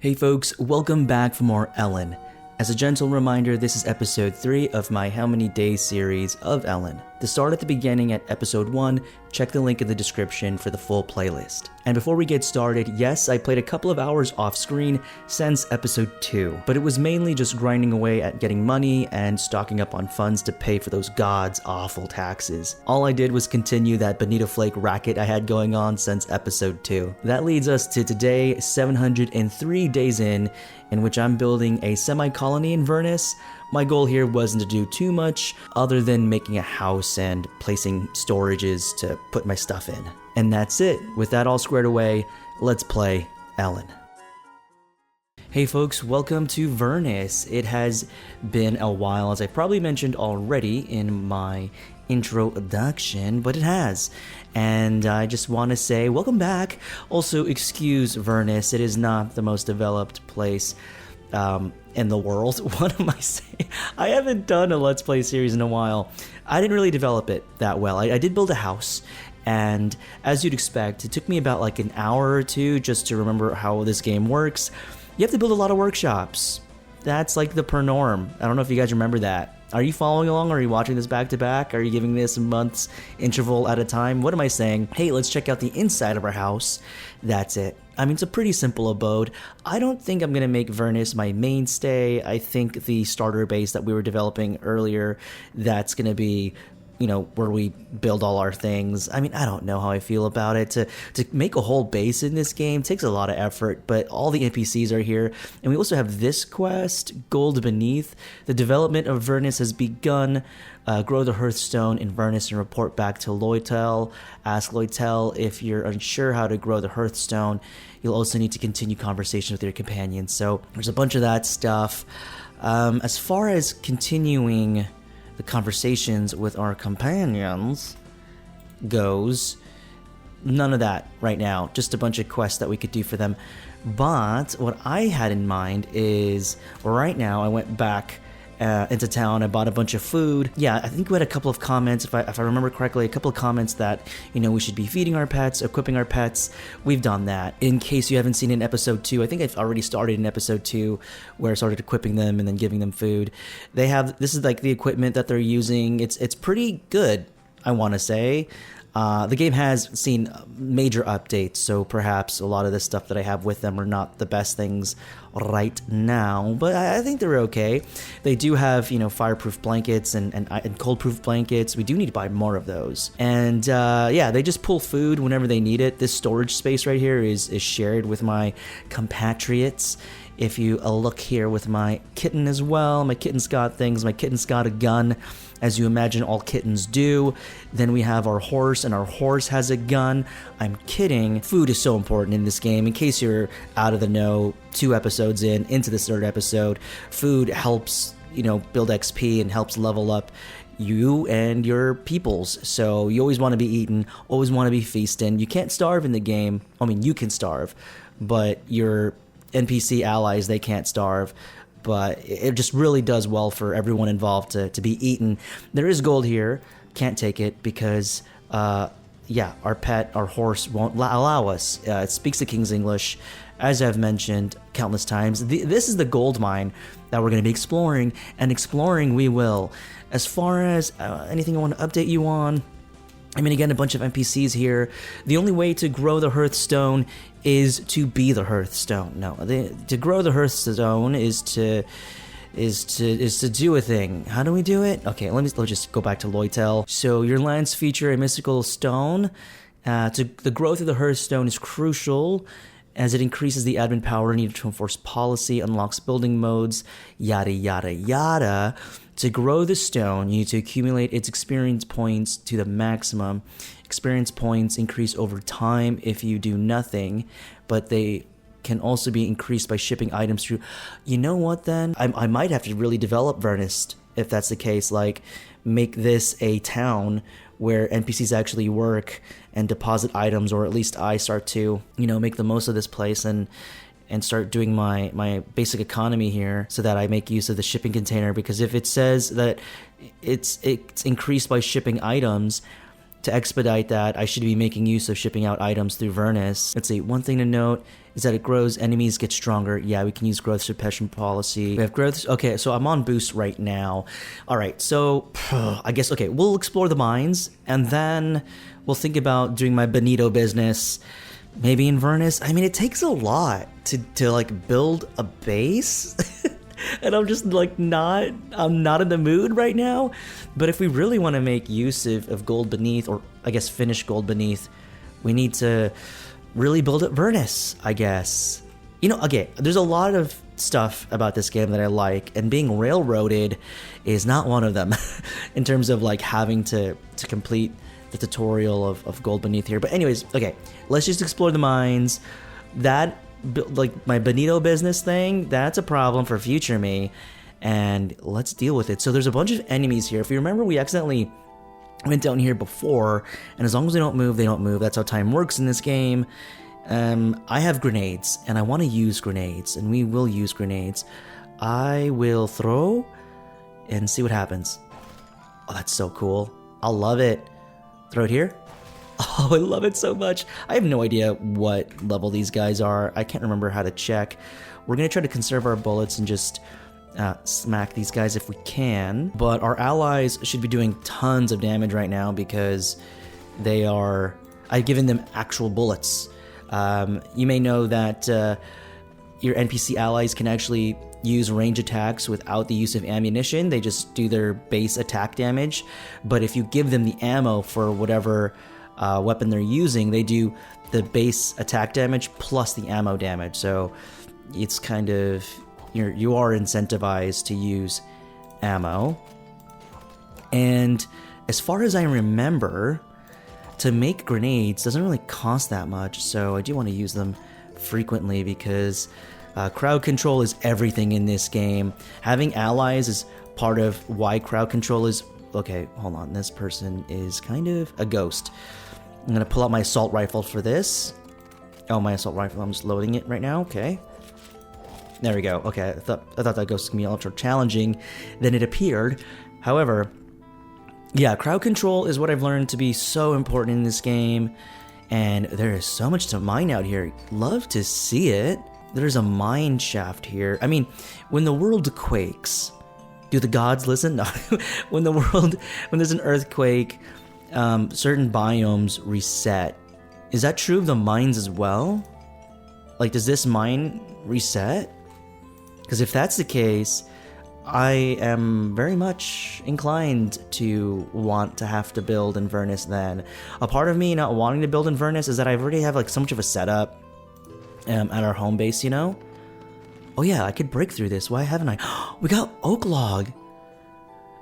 Hey folks, welcome back for more Elin. As a gentle reminder, this is episode 3 of my How Many Days series of Elin. To start at the beginning at episode 1, check the link in the description for the full playlist. And before we get started, yes, I played a couple of hours off screen since episode 2, but it was mainly just grinding away at getting money and stocking up on funds to pay for those god's awful taxes. All I did was continue that bonito flake racket I had going on since episode 2. That leads us to today, 703 days in which I'm building a semi-colony in Vernis. My goal here wasn't to do too much other than making a house and placing storages to put my stuff in. And that's it. With that all squared away, let's play Elin. Hey folks, welcome to Vernis. It has been a while, as I probably mentioned already in my introduction, but it has. And I just want to say welcome back. Also, excuse Vernis, it is not the most developed place in the world. What am I saying? I haven't done a Let's Play series in a while. I didn't really develop it that well. I did build a house, and as you'd expect, it took me about like an hour or two just to remember how this game works. You have to build a lot of workshops. That's like the per norm. I don't know if you guys remember that. Are you following along? Are you watching this back to back? Are you giving this a month's interval at a time? What am I saying? Hey, let's check out the inside of our house. That's it. I mean, it's a pretty simple abode. I don't think I'm going to make Vernis my mainstay. I think the starter base that we were developing earlier, that's going to be, you know, where we build all our things. I mean, I don't know how I feel about it. To make a whole base in this game takes a lot of effort, but all the NPCs are here. And we also have this quest, Gold Beneath. The development of Vernis has begun. Grow the Hearthstone in Vernis and report back to Loytel. Ask Loytel if you're unsure how to grow the Hearthstone. You'll also need to continue conversation with your companions. So there's a bunch of that stuff. As far as continuing the conversations with our companions goes, none of that right now, just a bunch of quests that we could do for them. But what I had in mind is, right now I went back into town. I bought a bunch of food. Yeah, I think we had a couple of comments, if I remember correctly, a couple of comments that, you know, we should be feeding our pets, equipping our pets. We've done that. In case you haven't seen in episode 2, I think I've already started in episode 2 where I started equipping them and then giving them food. They have, this is like the equipment that they're using. It's pretty good, I want to say. The game has seen major updates, so perhaps a lot of the stuff that I have with them are not the best things right now, but I think they're okay. They do have, you know, fireproof blankets and cold-proof blankets. We do need to buy more of those. And yeah, they just pull food whenever they need it. This storage space right here is shared with my compatriots. If you look here with my kitten as well, my kitten's got things. My kitten's got a gun, as you imagine all kittens do. Then we have our horse, and our horse has a gun. I'm kidding. Food is so important in this game. In case you're out of the know, 2 episodes into this 3rd episode, food helps, you know, build XP and helps level up you and your peoples. So you always want to be eating, always want to be feasting. You can't starve in the game. I mean, you can starve, but your NPC allies, they can't starve. But it just really does well for everyone involved to be eaten. There is gold here. Can't take it because, yeah, our pet, our horse won't allow us. It speaks the King's English, as I've mentioned countless times. This is the gold mine that we're going to be exploring, and exploring we will. As far as anything I want to update you on, I mean, again, a bunch of NPCs here. The only way to grow the Hearthstone is to be the Hearthstone. No, to grow the Hearthstone is to do a thing. How do we do it? Okay, let's just go back to Loytel. So your lands feature a mystical stone. The growth of the Hearthstone is crucial, as it increases the admin power needed to enforce policy, unlocks building modes, yada yada yada. To grow the stone, you need to accumulate its experience points to the maximum. Experience points increase over time if you do nothing, but they can also be increased by shipping items through. You know what then? I might have to really develop Vernis if that's the case. Like, make this a town where NPCs actually work and deposit items, or at least I start to, you know, make the most of this place and start doing my basic economy here so that I make use of the shipping container. Because if it says that it's increased by shipping items, to expedite that, I should be making use of shipping out items through Vernis. Let's see, one thing to note is that it grows, enemies get stronger. Yeah, we can use growth suppression policy. We have growth, okay, so I'm on boost right now. All right, so I guess, okay, we'll explore the mines, and then we'll think about doing my bonito business, maybe in Vernis. I mean, it takes a lot to like build a base. And I'm just like I'm not in the mood right now. But if we really want to make use of gold beneath, or I guess finish gold beneath, we need to really build up Vernis, I guess. You know, okay, there's a lot of stuff about this game that I like, and being railroaded is not one of them in terms of like having to complete the tutorial of gold beneath here. But anyways, okay, let's just explore the mines. That, like, my bonito business thing, that's a problem for future me, and let's deal with it. So there's a bunch of enemies here. If you remember, we accidentally went down here before, and as long as they don't move, they don't move. That's how time works in this game. I have grenades, and I want to use grenades, and we will use grenades. I will throw and see what happens. Oh, that's so cool. I'll love it. Throw it here. Oh, I love it so much. I have no idea what level these guys are. I can't remember how to check. We're going to try to conserve our bullets and just smack these guys if we can. But our allies should be doing tons of damage right now because they are... I've given them actual bullets. You may know that your NPC allies can actually use range attacks without the use of ammunition. They just do their base attack damage. But if you give them the ammo for whatever weapon they're using, they do the base attack damage plus the ammo damage. So it's kind of, you are incentivized to use ammo. And as far as I remember, to make grenades doesn't really cost that much, so I do want to use them frequently because crowd control is everything in this game. Having allies is part of why crowd control is... Okay, hold on, this person is kind of a ghost. I'm gonna pull out my assault rifle for this. Oh, my assault rifle, I'm just loading it right now, okay. There we go, okay, I thought that ghost was gonna be ultra challenging, then it appeared. However, yeah, crowd control is what I've learned to be so important in this game, and there is so much to mine out here. Love to see it. There's a mine shaft here. I mean, when the world quakes, do the gods listen? No. when there's an earthquake, certain biomes reset. Is that true of the mines as well? Like, does this mine reset? Because if that's the case, I am very much inclined to want to have to build in Vernis then. A part of me not wanting to build in Vernis is that I already have like so much of a setup at our home base, you know? Oh yeah, I could break through this. Why haven't I? We got oak log.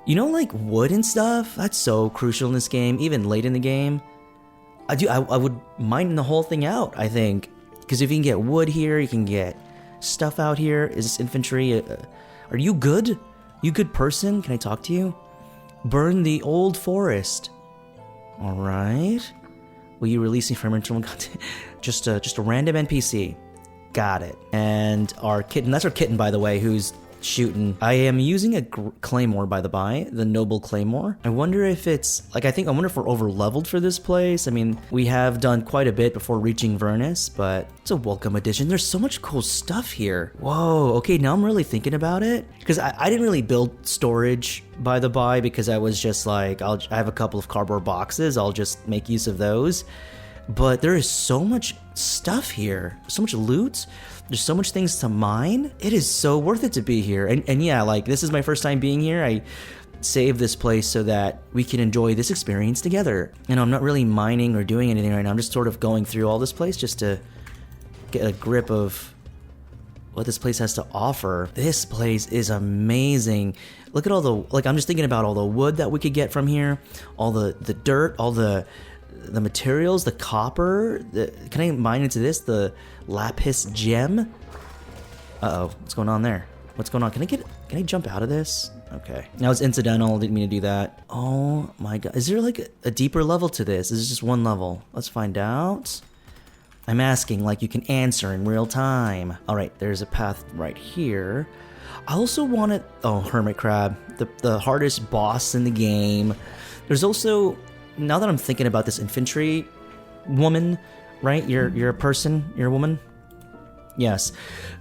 You know, like wood and stuff? That's so crucial in this game, even late in the game. I would mine the whole thing out, I think. Because if you can get wood here, you can get stuff out here. Is this infantry... Are you good? You good person? Can I talk to you? Burn the old forest. All right. Will you release me from internal content? just a random NPC. Got it. And our kitten. That's our kitten, by the way, who's shooting. I am using a claymore, by the by, the noble claymore. I wonder if it's like I wonder if we're over leveled for this place. I mean, we have done quite a bit before reaching Vernis, but it's a welcome addition. There's so much cool stuff here. Whoa, okay, now I'm really thinking about it because I didn't really build storage, by the by, because I was just like, I have a couple of cardboard boxes, I'll just make use of those. But there is so much stuff here, so much loot. There's so much things to mine. It is so worth it to be here. And yeah, like this is my first time being here. I saved this place so that we can enjoy this experience together. You know, I'm not really mining or doing anything right now. I'm just sort of going through all this place just to get a grip of what this place has to offer. This place is amazing. Look at all the, like, I'm just thinking about all the wood that we could get from here, all the dirt, all the materials, the copper. Can I mine into this? The lapis gem? Uh-oh, what's going on there? What's going on? Can I jump out of this? Okay. That was incidental, didn't mean to do that. Oh my god. Is there like a deeper level to this? Is it just one level? Let's find out. I'm asking like you can answer in real time. Alright, there's a path right here. I also want to... Oh, hermit crab. The hardest boss in the game. There's also now that I'm thinking about this infantry woman, right? You're a person, you're a woman. Yes,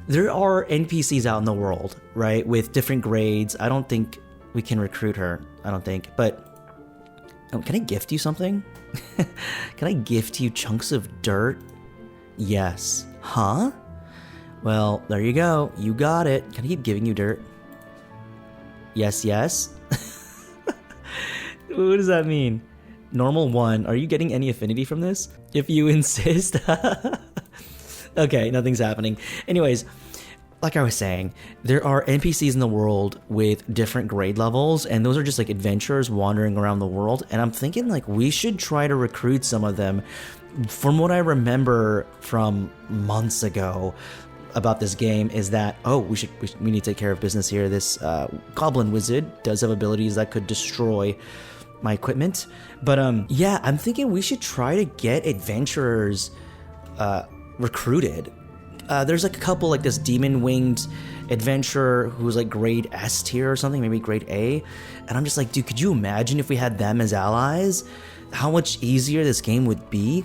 there are NPCs out in the world, right, with different grades. I don't think we can recruit her. I don't think, but can I gift you something? Can I gift you chunks of dirt? Yes. Huh? Well, there you go. You got it. Can I keep giving you dirt? Yes, yes. What does that mean? Normal 1. Are you getting any affinity from this? If you insist. Okay, nothing's happening. Anyways, like I was saying, there are NPCs in the world with different grade levels, and those are just like adventurers wandering around the world. And I'm thinking like we should try to recruit some of them. From what I remember from months ago about this game is that, we need to take care of business here. This goblin wizard does have abilities that could destroy my equipment. But yeah, I'm thinking we should try to get adventurers recruited. There's like a couple, like this demon-winged adventurer who's like grade S tier or something, maybe grade A. And I'm just like, dude, could you imagine if we had them as allies? How much easier this game would be?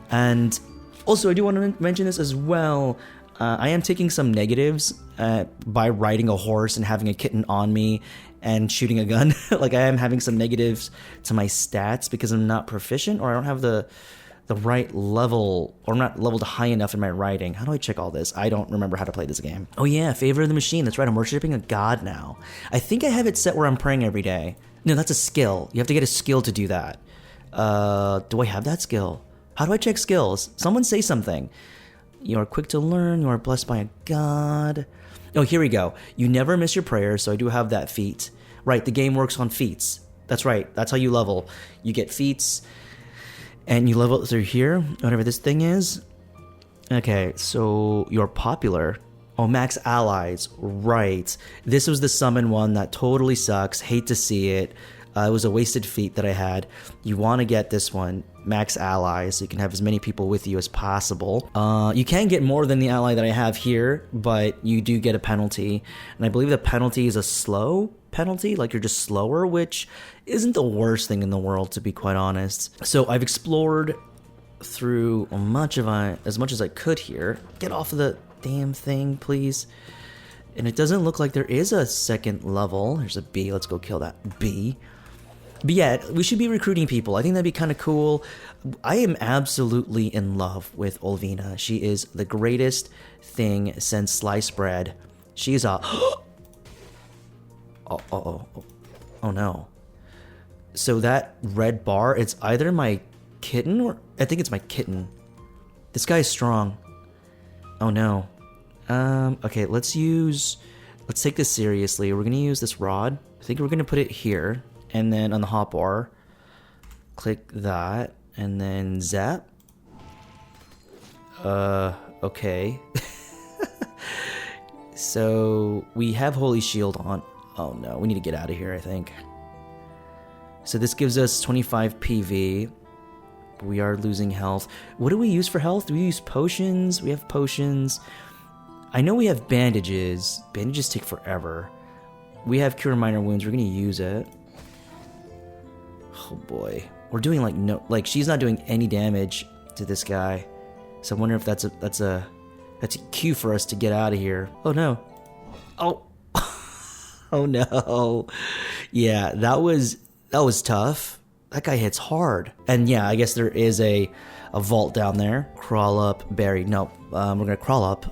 And also, I do want to mention this as well. I am taking some negatives by riding a horse and having a kitten on me and shooting a gun. Like, I am having some negatives to my stats because I'm not proficient, or I don't have the right level, or I'm not leveled high enough in my riding. How do I check all this? I don't remember how to play this game. Oh yeah, favor of the machine. That's right, I'm worshipping a god now. I think I have it set where I'm praying every day. No, that's a skill. You have to get a skill to do that. Do I have that skill? How do I check skills? Someone say something. You are quick to learn. You are blessed by a god. Oh, here we go. You never miss your prayers, so I do have that feat. Right, the game works on feats. That's right, that's how you level. You get feats, and you level through here, whatever this thing is. Okay, so you're popular. Oh, max allies. Right. This was the summon one that totally sucks. Hate to see it. It was a wasted feat that I had. You want to get this one, max allies, so you can have as many people with you as possible. You can get more than the ally that I have here, but you do get a penalty. And I believe the penalty is a slow penalty, like you're just slower, which isn't the worst thing in the world, to be quite honest. So I've explored through as much as I could here. Get off of the damn thing, please. And it doesn't look like there is a second level. There's a bee. Let's go kill that bee. But yeah, we should be recruiting people. I think that'd be kind of cool. I am absolutely in love with Olvina. She is the greatest thing since sliced bread. She's a... Oh no. So that red bar, it's either my kitten or... I think it's my kitten. This guy is strong. Oh no. Okay, let's take this seriously. We're gonna use this rod. I think we're gonna put it here. And then on the hotbar, click that, and then zap. Okay. So we have Holy Shield on. Oh no, we need to get out of here, I think. So this gives us 25 PV. We are losing health. What do we use for health? Do we use potions? We have potions. I know we have bandages. Bandages take forever. We have Cure Minor Wounds. We're gonna use it. Oh boy, we're doing she's not doing any damage to this guy. So I wonder if that's a cue for us to get out of here. Oh no. Oh. Oh no. Yeah, that was tough. That guy hits hard. And yeah, I guess there is a vault down there. Crawl up, buried. No, we're gonna crawl up.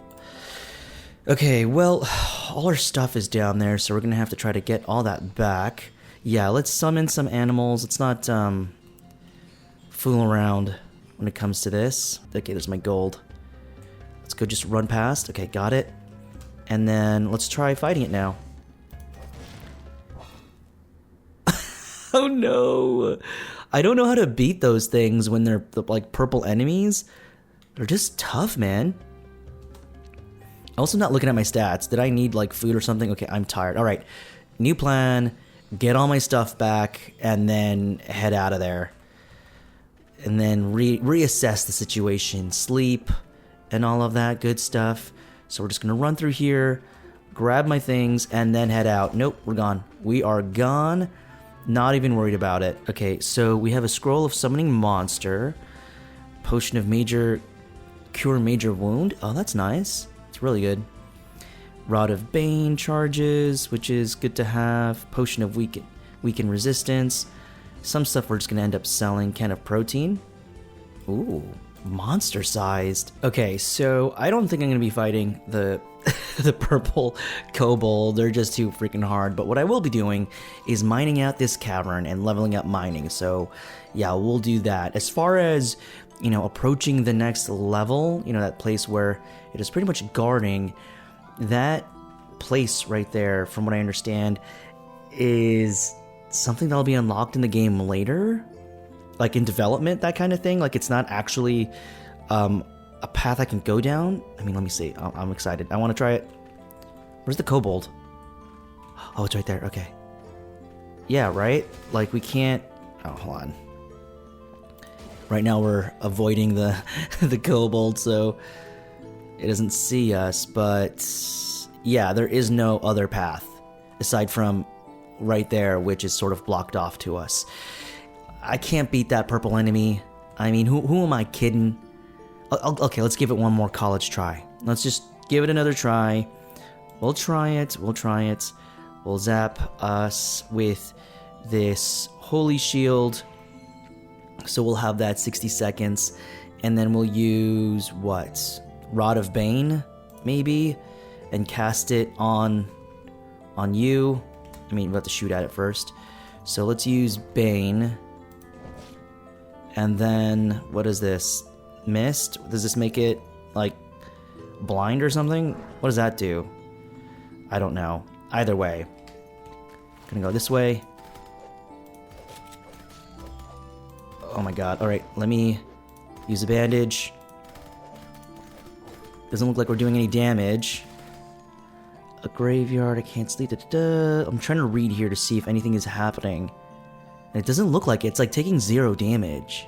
Okay, well, all our stuff is down there, so we're gonna have to try to get all that back. Yeah, let's summon some animals. Let's not fool around when it comes to this. Okay, there's my gold. Let's go just run past. Okay, got it. And then let's try fighting it now. Oh no! I don't know how to beat those things when they're like purple enemies. They're just tough, man. Also not looking at my stats. Did I need like food or something? Okay, I'm tired. All right, new plan. Get all my stuff back and then head out of there. And then reassess the situation. Sleep and all of that good stuff. So we're just going to run through here, grab my things, and then head out. Nope, we're gone. We are gone. Not even worried about it. Okay, so we have a scroll of summoning monster. Potion of cure major wound. Oh, that's nice. It's really good. Rod of Bane charges, which is good to have. Potion of weaken resistance. Some stuff we're just gonna end up selling. Can of protein. Ooh, monster sized. Okay, so I don't think I'm gonna be fighting the the purple kobold. They're just too freaking hard. But what I will be doing is mining out this cavern and leveling up mining. So yeah, we'll do that. As far as, you know, approaching the next level, you know, that place where it is pretty much guarding, that place right there, from what I understand, is something that'll be unlocked in the game later, like in development, that kind of thing. Like, it's not actually a path I can go down. I mean, let me see. I'm excited. I want to try it. Where's the kobold? Oh, it's right there. Okay. Yeah, right? Like, we can't... Oh, hold on. Right now we're avoiding the the kobold, so it doesn't see us, but yeah, there is no other path aside from right there, which is sort of blocked off to us. I can't beat that purple enemy. I mean, who am I kidding? Okay, let's give it one more college try. Let's just give it another try. We'll try it. We'll zap us with this holy shield. So we'll have that 60 seconds. And then we'll use, what? Rod of Bane, maybe? And cast it on you. I mean, we'll have to shoot at it first. So let's use Bane. And then, what is this? Mist? Does this make it, like, blind or something? What does that do? I don't know. Either way. Gonna go this way. Oh my god. Alright, let me use a bandage. Doesn't look like we're doing any damage. A graveyard, I can't sleep. I'm trying to read here to see if anything is happening. And it doesn't look like it. It's like taking 0 damage.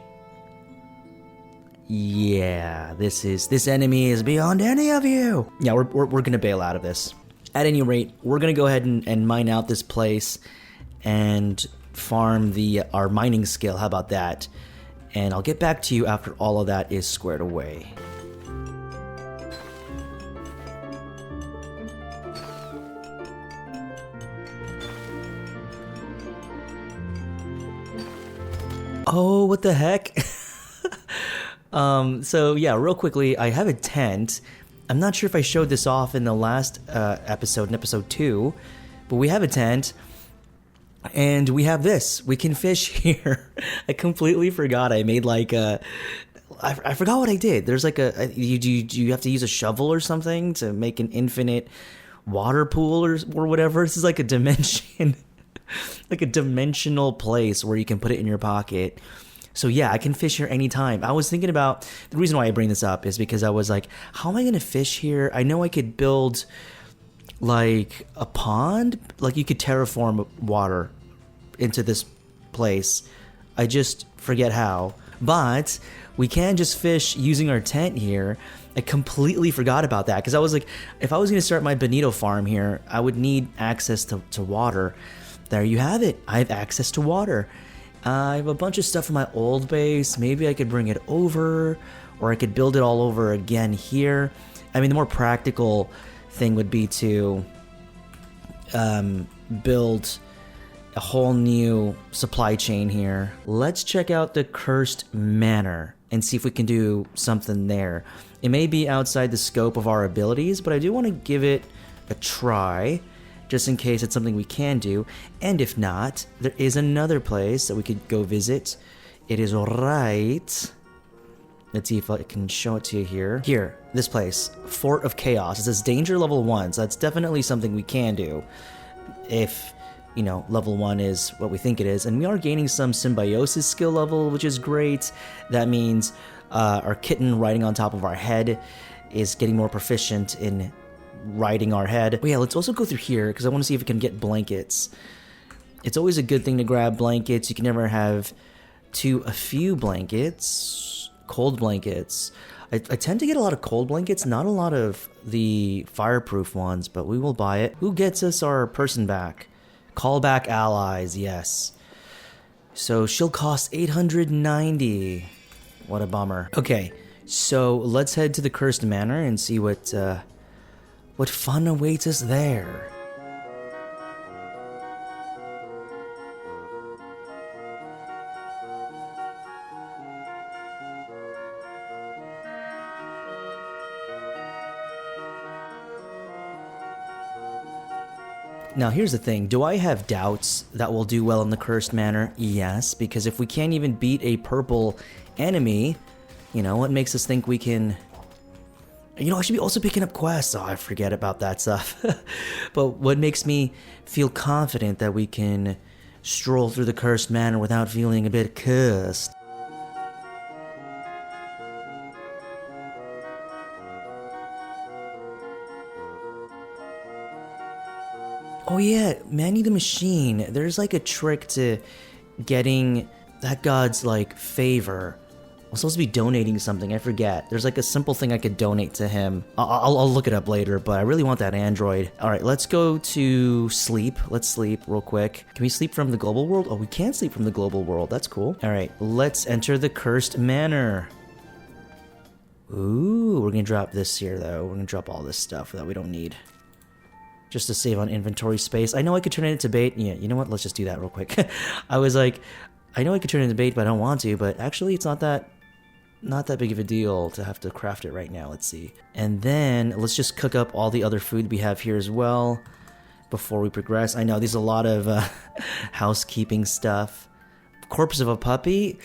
Yeah, this enemy is beyond any of you. Yeah, we're gonna bail out of this. At any rate, we're gonna go ahead and mine out this place and farm our mining skill. How about that? And I'll get back to you after all of that is squared away. Oh, what the heck? So yeah, real quickly, I have a tent. I'm not sure if I showed this off in the last episode, in episode 2, but we have a tent, and we have this. We can fish here. I completely forgot. I made like a... I forgot what I did. There's like you have to use a shovel or something to make an infinite water pool or whatever. This is like a dimension, like a dimensional place where you can put it in your pocket. So yeah, I can fish here anytime. I was thinking about, the reason why I bring this up is because I was like, how am I going to fish here? I know I could build like a pond, like you could terraform water into this place. I just forget how, but we can just fish using our tent here. I completely forgot about that because I was like, if I was going to start my bonito farm here, I would need access to water. There you have it. I have access to water. I have a bunch of stuff in my old base. Maybe I could bring it over, or I could build it all over again here. I mean, the more practical thing would be to build a whole new supply chain here. Let's check out the Cursed Manor and see if we can do something there. It may be outside the scope of our abilities, but I do want to give it a try, just in case it's something we can do. And if not, there is another place that we could go visit. It is right... Let's see if I can show it to you here. Here, this place, Fort of Chaos. It says danger level 1, so that's definitely something we can do. If, you know, level 1 is what we think it is. And we are gaining some symbiosis skill level, which is great. That means our kitten riding on top of our head is getting more proficient in riding our head. But yeah, let's also go through here because I want to see if we can get blankets. It's always a good thing to grab blankets. You can never have a few blankets. Cold blankets. I tend to get a lot of cold blankets, not a lot of the fireproof ones, but we will buy it. Who gets us our person back? Call back allies, yes. So she'll cost 890. What a bummer. Okay, so let's head to the Cursed Manor and see what fun awaits us there. Now here's the thing, do I have doubts that we'll do well in the Cursed Manor? Yes, because if we can't even beat a purple enemy, you know, what makes us think we can... You know, I should be also picking up quests. Oh, I forget about that stuff. But what makes me feel confident that we can stroll through the Cursed Manor without feeling a bit cursed? Oh yeah, Manny the Machine. There's like a trick to getting that god's like favor. I'm supposed to be donating something, I forget. There's like a simple thing I could donate to him. I'll look it up later, but I really want that android. Alright, let's go to sleep. Let's sleep real quick. Can we sleep from the global world? Oh, we can sleep from the global world. That's cool. Alright, let's enter the Cursed Manor. Ooh, we're gonna drop this here though. We're gonna drop all this stuff that we don't need. Just to save on inventory space. I know I could turn it into bait. Yeah, you know what? Let's just do that real quick. I was like, I know I could turn it into bait, but I don't want to. But actually, it's not that big of a deal to have to craft it right now. Let's see. And then let's just cook up all the other food we have here as well before we progress. I know there's a lot of housekeeping stuff. Corpse of a puppy.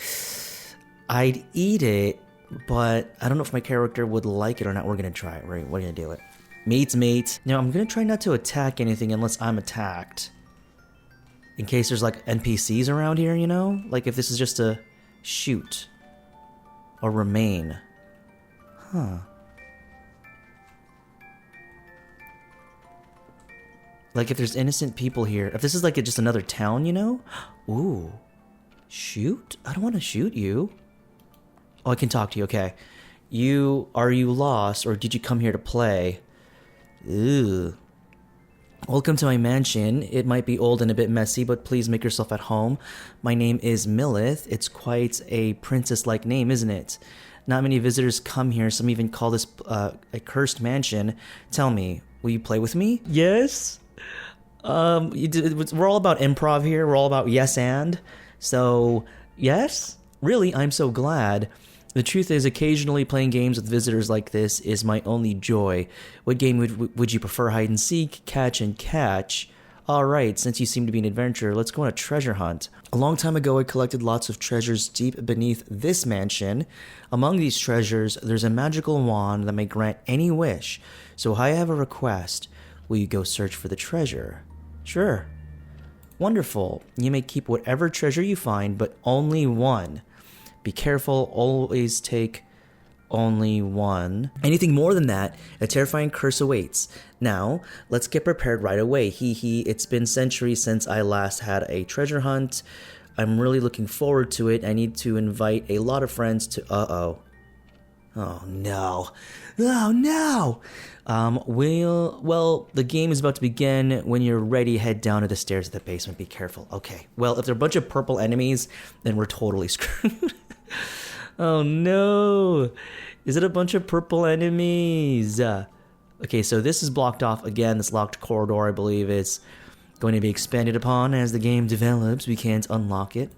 I'd eat it, but I don't know if my character would like it or not. We're gonna try it. We're gonna do it. Mate's mate. Now, I'm gonna try not to attack anything unless I'm attacked. In case there's like NPCs around here, you know? Like if this is just a shoot. Or remain. Huh. Like if there's innocent people here. If this is like just another town, you know? Ooh. Shoot? I don't want to shoot you. Oh, I can talk to you, okay. Are you lost or did you come here to play? Ooh. Welcome to my mansion. It might be old and a bit messy, but please make yourself at home. My name is Millith. It's quite a princess-like name, isn't it? Not many visitors come here. Some even call this a cursed mansion. Tell me, will you play with me? Yes. We're all about improv here. We're all about yes and. So, yes? Really, I'm so glad. The truth is, occasionally playing games with visitors like this is my only joy. What game would you prefer? Hide and seek? Catch and catch? Alright, since you seem to be an adventurer, let's go on a treasure hunt. A long time ago, I collected lots of treasures deep beneath this mansion. Among these treasures, there's a magical wand that may grant any wish. So I have a request. Will you go search for the treasure? Sure. Wonderful. You may keep whatever treasure you find, but only one. Be careful, always take only one. Anything more than that, a terrifying curse awaits. Now, let's get prepared right away. It's been centuries since I last had a treasure hunt. I'm really looking forward to it. I need to invite a lot of friends to... Oh no. Oh no! Well, the game is about to begin. When you're ready, head down to the stairs of the basement. Be careful. Okay. Well, if there are a bunch of purple enemies, then we're totally screwed. Oh no! Is it a bunch of purple enemies? Okay, so this is blocked off again. This locked corridor, I believe, is going to be expanded upon as the game develops. We can't unlock it.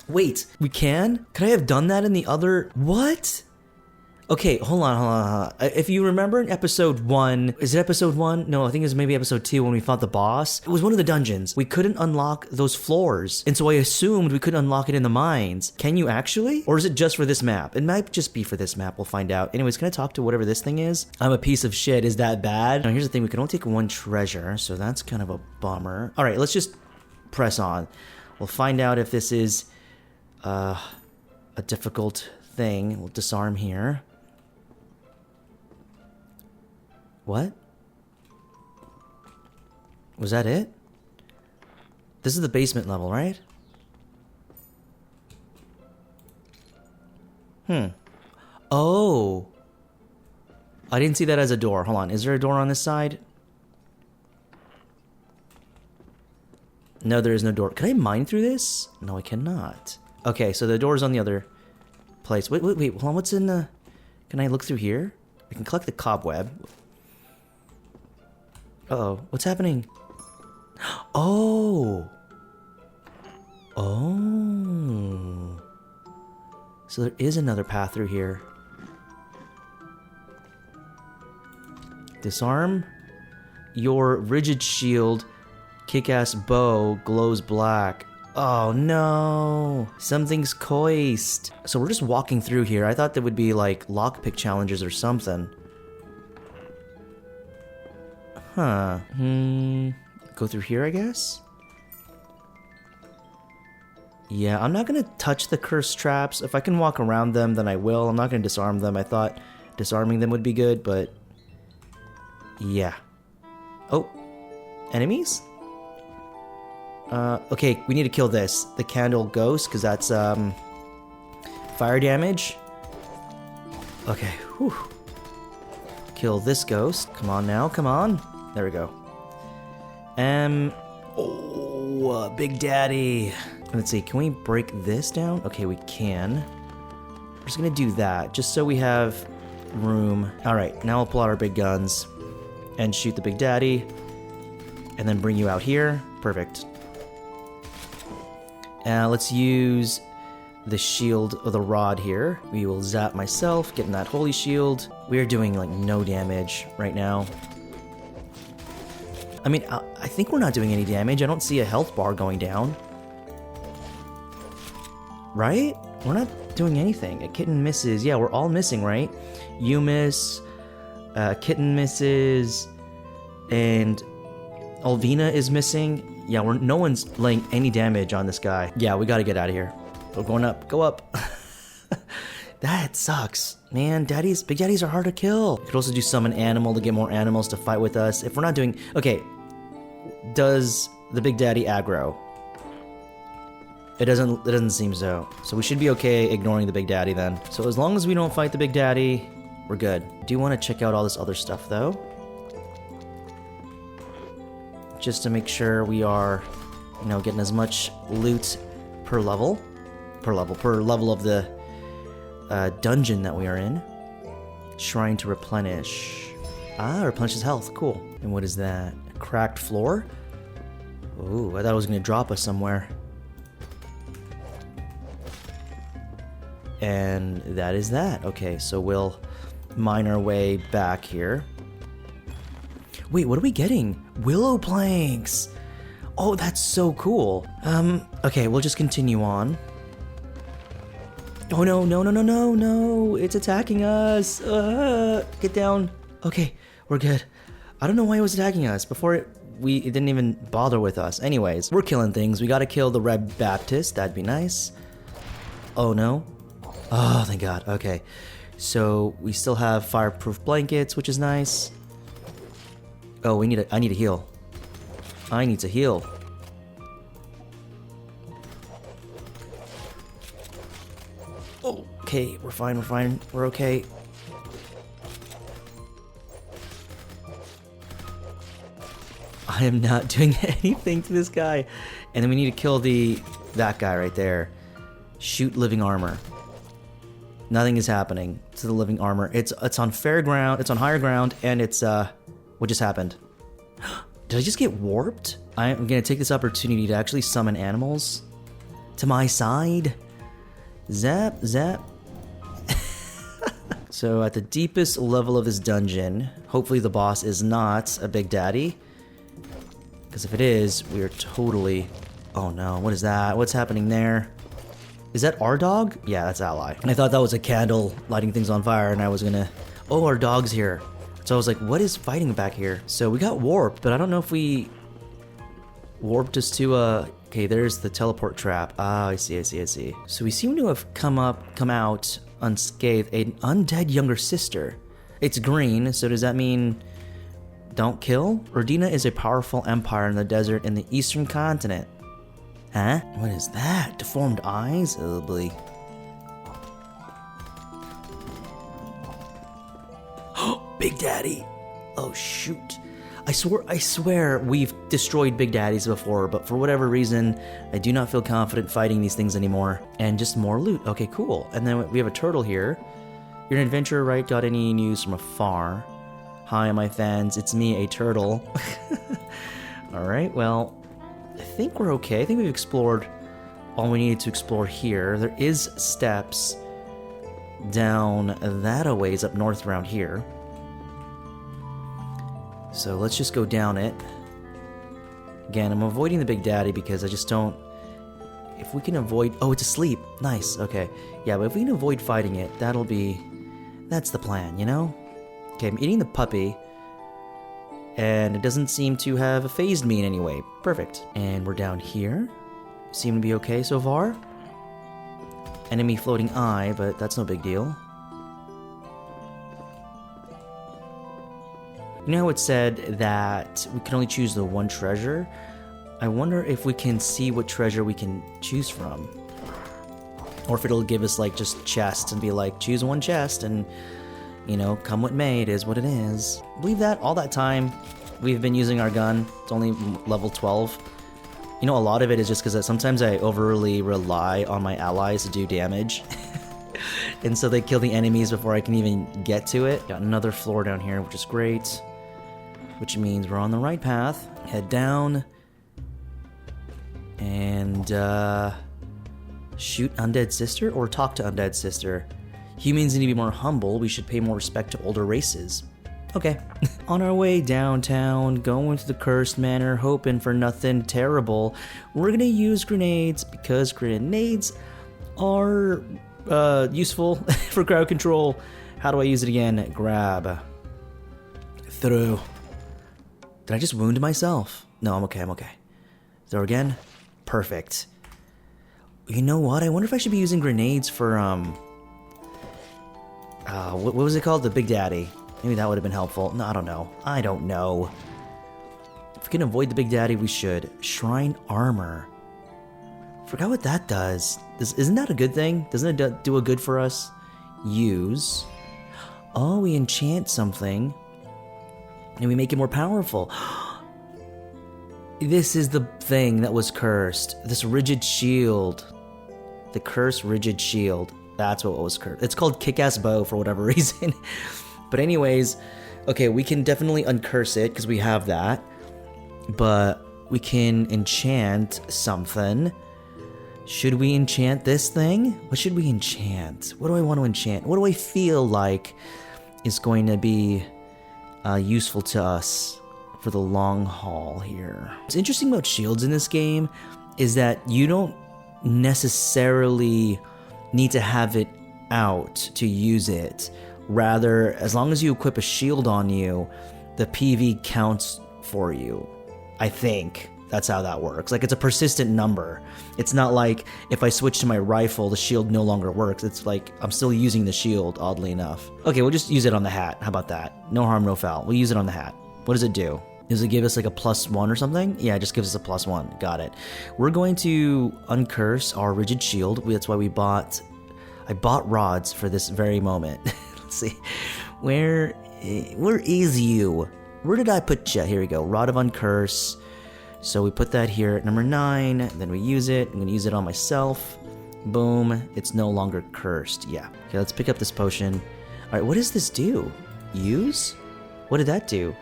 Wait, we can? Could I have done that in the other... What? Okay, hold on. If you remember in episode 1, is it episode 1? No, I think it was maybe episode 2 when we fought the boss. It was one of the dungeons. We couldn't unlock those floors, and so I assumed we couldn't unlock it in the mines. Can you actually? Or is it just for this map? It might just be for this map, we'll find out. Anyways, can I talk to whatever this thing is? I'm a piece of shit, is that bad? Now here's the thing, we can only take one treasure, so that's kind of a bummer. Alright, let's just press on. We'll find out if this is a difficult thing. We'll disarm here. What? Was that it? This is the basement level, right? Oh. I didn't see that as a door. Hold on. Is there a door on this side? No, there is no door. Can I mine through this? No, I cannot. Okay, so the door's on the other place. Wait, hold on, what's in the... Can I look through here? I can collect the cobweb. Uh-oh, what's happening? Oh! Oh! So there is another path through here. Disarm. Your rigid shield, kick-ass bow glows black. Oh no! Something's coist. So we're just walking through here. I thought there would be like lockpick challenges or something. Huh. Go through here, I guess? Yeah, I'm not gonna touch the cursed traps. If I can walk around them, then I will. I'm not gonna disarm them. I thought disarming them would be good, but... yeah. Oh. Enemies? Okay, we need to kill this. The candle ghost, because that's, fire damage. Okay, whew. Kill this ghost. Come on now, come on. There we go. Oh, Big Daddy. Let's see, can we break this down? Okay, we can. We're just gonna do that, just so we have room. Alright, now we'll pull out our big guns and shoot the Big Daddy. And then bring you out here. Perfect. Let's use the shield or the rod here. We will zap myself, get in that holy shield. We are doing like no damage right now. I mean, I think we're not doing any damage. I don't see a health bar going down. Right? We're not doing anything. A kitten misses. Yeah, we're all missing, right? You miss. Kitten misses. And Alvina is missing. Yeah, no one's laying any damage on this guy. Yeah, we gotta get out of here. We're going up. Go up. That sucks. Man, Big Daddies are hard to kill. You could also do summon animal to get more animals to fight with us. If we're not doing... Okay. Does the Big Daddy aggro? It doesn't seem so. So we should be okay ignoring the Big Daddy then. So as long as we don't fight the Big Daddy, we're good. Do you want to check out all this other stuff though? Just to make sure we are, you know, getting as much loot per level of the dungeon that we are in. Shrine to replenish. Ah, replenishes health. Cool. And what is that? A cracked floor? Ooh, I thought it was going to drop us somewhere. And that is that. Okay, so we'll mine our way back here. Wait, what are we getting? Willow planks! Oh, that's so cool. Okay, we'll just continue on. Oh no, it's attacking us. Get down. Okay, we're good. I don't know why it was attacking us. Before it didn't even bother with us. Anyways, we're killing things. We gotta kill the Red Baptist. That'd be nice. Oh no. Oh, thank God. Okay. So we still have fireproof blankets, which is nice. Oh, I need to heal. I need to heal. Oh, okay, we're fine, we're okay. I am not doing anything to this guy. And then we need to kill that guy right there. Shoot living armor. Nothing is happening to the living armor. It's on fair ground, it's on higher ground, and it's what just happened? Did I just get warped? I'm gonna take this opportunity to actually summon animals to my side. Zap, zap. So at the deepest level of this dungeon, hopefully the boss is not a Big Daddy. Because if it is, we are totally... Oh no, what is that? What's happening there? Is that our dog? Yeah, that's Ally. I thought that was a candle lighting things on fire and I was gonna... Oh, our dog's here. So I was like, what is fighting back here? So we got warped, but I don't know if we... Warped us to Okay, there's the teleport trap. Ah, I see. So we seem to have come out unscathed. An undead younger sister. It's green, so does that mean... Don't kill? Urdina is a powerful empire in the desert in the eastern continent. Huh? What is that? Deformed eyes? Ugly. Big Daddy. Oh, shoot. I swear we've destroyed Big Daddies before, but for whatever reason, I do not feel confident fighting these things anymore. And just more loot. Okay, cool. And then we have a turtle here. You're an adventurer, right? Got any news from afar? Hi, my fans. It's me, a turtle. Alright, well, I think we're okay. I think we've explored all we needed to explore here. There is steps down that a ways up north around here. So let's just go down it. Again, I'm avoiding the Big Daddy because I just don't... If we can avoid... Oh, it's asleep. Nice, okay. Yeah, but if we can avoid fighting it, that'll be... That's the plan, you know? Okay, I'm eating the puppy. And it doesn't seem to have phased me in any way. Perfect. And we're down here. Seem to be okay so far. Enemy floating eye, but that's no big deal. You know how it said that we can only choose the one treasure? I wonder if we can see what treasure we can choose from. Or if it'll give us like just chests and be like, choose one chest and, you know, come what may, it is what it is. Believe that all that time we've been using our gun, it's only level 12. You know, a lot of it is just because sometimes I overly rely on my allies to do damage. And so they kill the enemies before I can even get to it. Got another floor down here, which is great. Which means we're on the right path. Head down. And, shoot Undead Sister or talk to Undead Sister? Humans need to be more humble. We should pay more respect to older races. Okay. On our way downtown, going to the cursed manor, hoping for nothing terrible. We're gonna use grenades because grenades are useful for crowd control. How do I use it again? Grab. Throw. Did I just wound myself? No, I'm okay, I'm okay. Throw again. Perfect. You know what? I wonder if I should be using grenades for, what was it called? The Big Daddy. Maybe that would have been helpful. No, I don't know. I don't know. If we can avoid the Big Daddy, we should. Shrine armor. Forgot what that does. Isn't that a good thing? Doesn't it do a good for us? Use. Oh, we enchant something. And we make it more powerful. This is the thing that was cursed. This rigid shield. The cursed rigid shield. That's what was cursed. It's called Kick-Ass Bow for whatever reason. But anyways, okay, we can definitely uncurse it because we have that. But we can enchant something. Should we enchant this thing? What should we enchant? What do I want to enchant? What do I feel like is going to be useful to us for the long haul here? What's interesting about shields in this game is that you don't necessarily need to have it out to use it. Rather, as long as you equip a shield on you, the PV counts for you. I think that's how that works. Like, it's a persistent number. It's not like if I switch to my rifle, the shield no longer works. It's like I'm still using the shield, oddly enough. Okay, we'll just use it on the hat. How about that? No harm, no foul. We'll use it on the hat. What does it do? Does it give us like a +1 or something? Yeah, it just gives us a +1. Got it. We're going to uncurse our rigid shield. That's why I bought rods for this very moment. Let's see. Where is you? Where did I put you? Here we go. Rod of Uncurse. So we put that here at number 9. Then we use it. I'm going to use it on myself. Boom. It's no longer cursed. Yeah. Okay, let's pick up this potion. All right, what does this do? Use? What did that do?